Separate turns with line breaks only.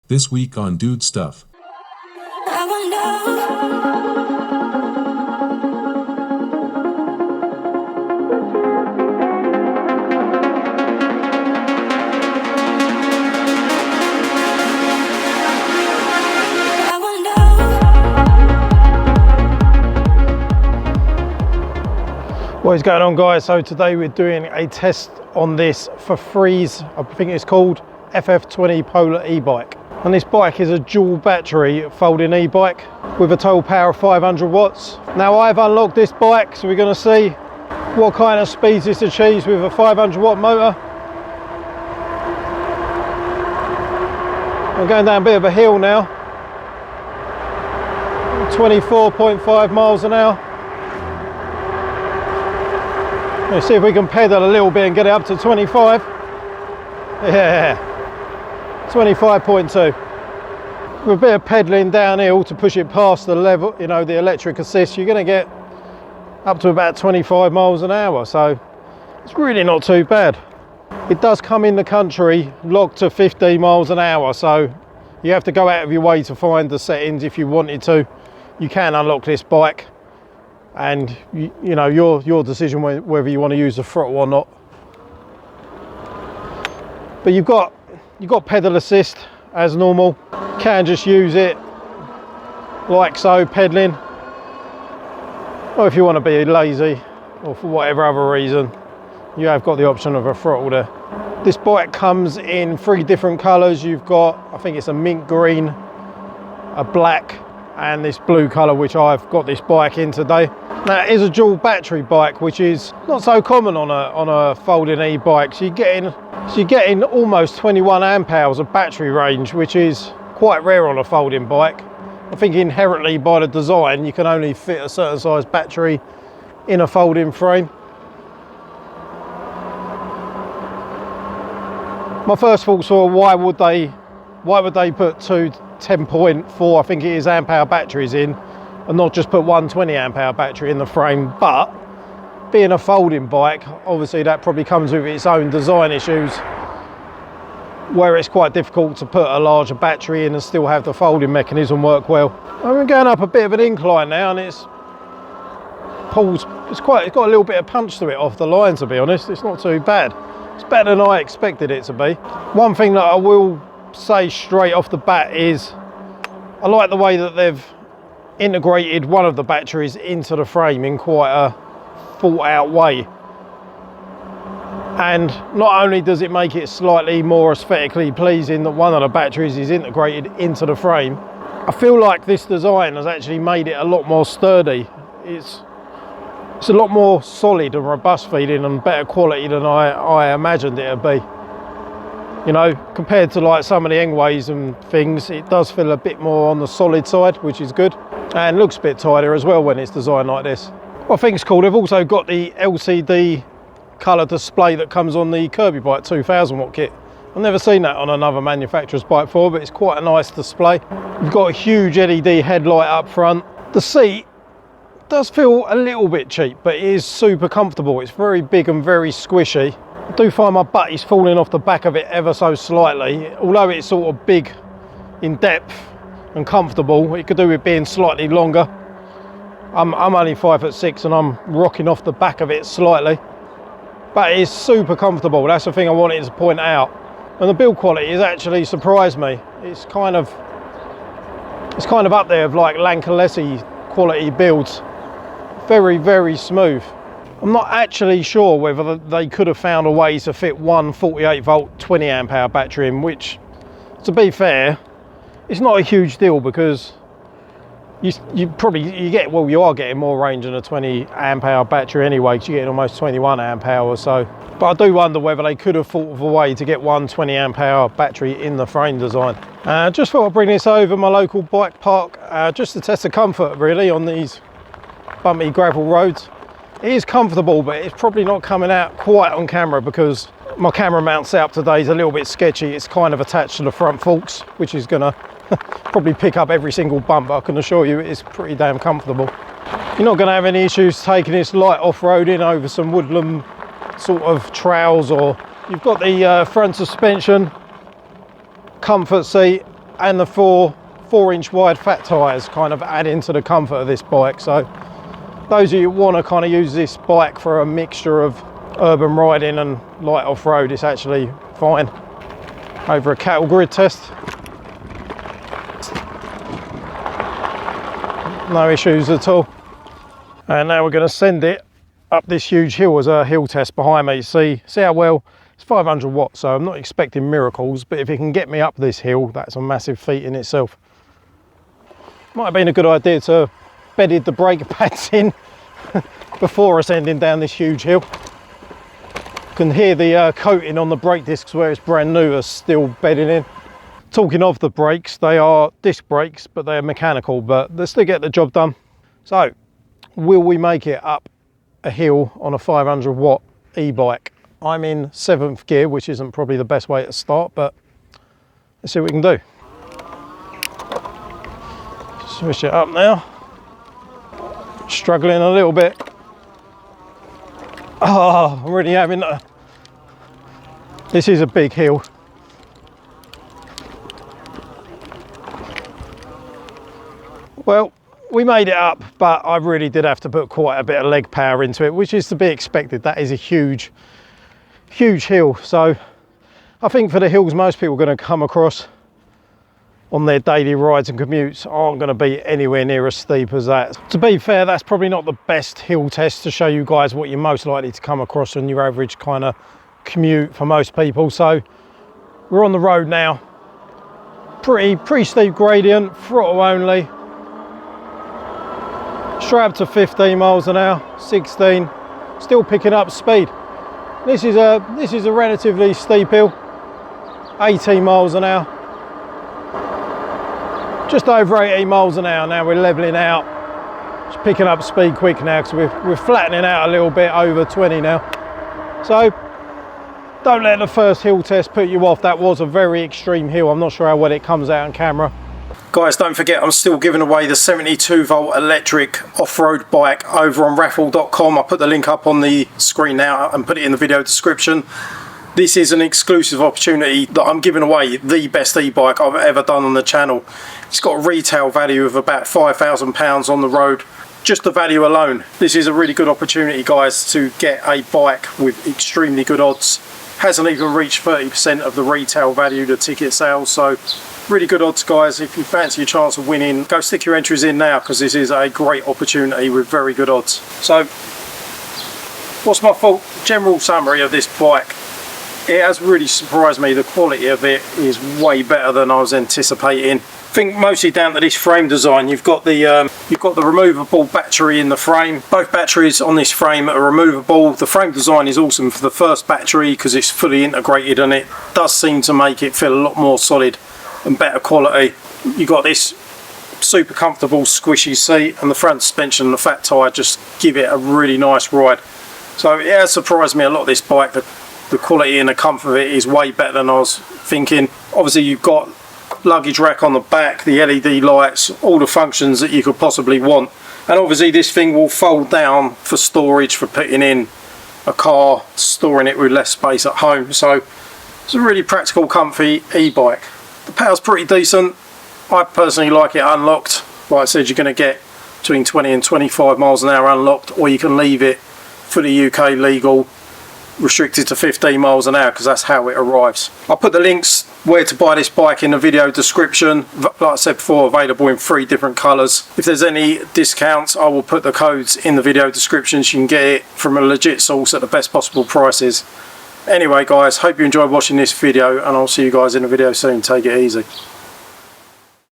This week on Dude Stuff.
What is going on, guys? So today we're doing a test on this Fafrees, I think it's called FF20 Polar e-bike. And this bike is a dual battery folding e-bike with a total power of 500 watts. Now I've unlocked this bike, so we're going to see what kind of speeds this achieves with a 500 watt motor. I'm going down a bit of a hill now. 24.5 miles an hour. Let's see if we can pedal a little bit and get it up to 25. Yeah, 25.2. With a bit of pedaling downhill to push it past the level, you know, the electric assist, you're going to get up to about 25 miles an hour. So it's really not too bad. It does come in the country locked to 15 miles an hour. So you have to go out of your way to find the settings if you wanted to. You can unlock this bike. And you know, your decision whether you want to use the throttle or not. But you've got pedal assist as normal. You can just use it like so, pedaling. Or if you want to be lazy or for whatever other reason, you have got the option of a throttle there. This bike comes in 3 different colours. You've got, I think it's a mint green, a black, and this blue colour, which I've got this bike in today. Now it is a dual battery bike, which is not so common on a folding e-bike. So you're getting almost 21 amp hours of battery range, which is quite rare on a folding bike. I think inherently by the design you can only fit a certain size battery in a folding frame. My first thoughts were, why would they put 2 10.4, I think it is, amp hour batteries in, and not just put one 20 amp hour battery in the frame? But being a folding bike, obviously that probably comes with its own design issues, where it's quite difficult to put a larger battery in and still have the folding mechanism work well. I'm going up a bit of an incline now, and it's got a little bit of punch to it off the line, to be honest. It's not too bad. It's better than I expected it to be. One thing that I will say straight off the bat is I like the way that they've integrated one of the batteries into the frame in quite a thought out way. And not only does it make it slightly more aesthetically pleasing that one of the batteries is integrated into the frame, I feel like this design has actually made it a lot more sturdy. It's a lot more solid and robust feeling and better quality than I imagined it would be. You know, compared to like some of the ENQUIRIES and things, it does feel a bit more on the solid side, which is good. And looks a bit tighter as well when it's designed like this. What I think is cool, they've also got the LCD colour display that comes on the Kirby Bike 2000 watt kit. I've never seen that on another manufacturer's bike before, but it's quite a nice display. You've got a huge LED headlight up front. The seat does feel a little bit cheap, but it is super comfortable. It's very big and very squishy. I do find my butt is falling off the back of it ever so slightly. Although it's sort of big in depth and comfortable, it could do with being slightly longer. I'm only 5'6" and I'm rocking off the back of it slightly. But it's super comfortable. That's the thing I wanted to point out. And the build quality has actually surprised me. It's kind of up there with like Lankalesi quality builds. Very, very smooth. I'm not actually sure whether they could have found a way to fit one 48 volt 20 amp hour battery in, which, to be fair, it's not a huge deal, because you are getting more range than a 20 amp hour battery anyway, because you're getting almost 21 amp hour or so. But I do wonder whether they could have thought of a way to get one 20 amp hour battery in the frame design. Just thought I'd bring this over my local bike park, just to test the comfort really on these bumpy gravel roads. It is comfortable, but it's probably not coming out quite on camera because my camera mount setup today is a little bit sketchy. It's kind of attached to the front forks, which is gonna probably pick up every single bump, but I can assure you it's pretty damn comfortable. You're not gonna have any issues taking this light off-roading over some woodland sort of trails, or you've got the front suspension, comfort seat, and the 4-inch wide fat tyres kind of add into the comfort of this bike. So those of you who want to kind of use this bike for a mixture of urban riding and light off-road, it's actually fine. Over a cattle grid test, no issues at all. And now we're going to send it up this huge hill as a hill test behind me. See how well. It's 500 watts, so I'm not expecting miracles, but if it can get me up this hill, that's a massive feat in itself. Might have been a good idea to bedded the brake pads in before ascending down this huge hill. Can hear the coating on the brake discs where it's brand new are still bedding in. Talking of the brakes, they are disc brakes, but they are mechanical, but they still get the job done. So, will we make it up a hill on a 500 watt e-bike? I'm in 7th gear, which isn't probably the best way to start, but let's see what we can do. Switch it up now. Struggling a little bit. Oh, I'm really having a... This is a big hill. Well, we made it up, but I really did have to put quite a bit of leg power into it, which is to be expected. That is a huge hill. So I think for the hills most people are going to come across on their daily rides and commutes aren't going to be anywhere near as steep as that. To be fair, that's probably not the best hill test to show you guys what you're most likely to come across on your average kind of commute for most people. So we're on the road now. Pretty steep gradient, throttle only. Straight up to 15 miles an hour, 16, still picking up speed. This is a relatively steep hill, 18 miles an hour. Just over 18 miles an hour now, we're leveling out. Just picking up speed quick now because we're flattening out a little bit over 20 now. So don't let the first hill test put you off. That was a very extreme hill. I'm not sure how well it comes out on camera. Guys, don't forget I'm still giving away the 72 volt electric off-road bike over on raffle.com. I'll put the link up on the screen now and put it in the video description. This is an exclusive opportunity that I'm giving away the best e-bike I've ever done on the channel. It's got a retail value of about £5,000 on the road. Just the value alone. This is a really good opportunity, guys, to get a bike with extremely good odds. Hasn't even reached 30% of the retail value, the ticket sales, so really good odds, guys. If you fancy a chance of winning, go stick your entries in now because this is a great opportunity with very good odds. So what's my full general summary of this bike? It has really surprised me. The quality of it is way better than I was anticipating. I think mostly down to this frame design. You've got the removable battery in the frame. Both batteries on this frame are removable. The frame design is awesome for the first battery because it's fully integrated and it does seem to make it feel a lot more solid and better quality. You've got this super comfortable squishy seat, and the front suspension and the fat tyre just give it a really nice ride. So it has surprised me a lot, this bike. The quality and the comfort of it is way better than I was thinking. Obviously you've got luggage rack on the back, the LED lights, all the functions that you could possibly want. And obviously this thing will fold down for storage, for putting in a car, storing it with less space at home. So it's a really practical, comfy e-bike. The power's pretty decent. I personally like it unlocked. Like I said, you're going to get between 20 and 25 miles an hour unlocked, or you can leave it fully UK legal, restricted to 15 miles an hour because that's how it arrives. I'll put the links where to buy this bike in the video description. Like I said before, available in 3 different colours. If there's any discounts, I will put the codes in the video description so you can get it from a legit source at the best possible prices. Anyway guys, hope you enjoyed watching this video and I'll see you guys in a video soon. Take it easy.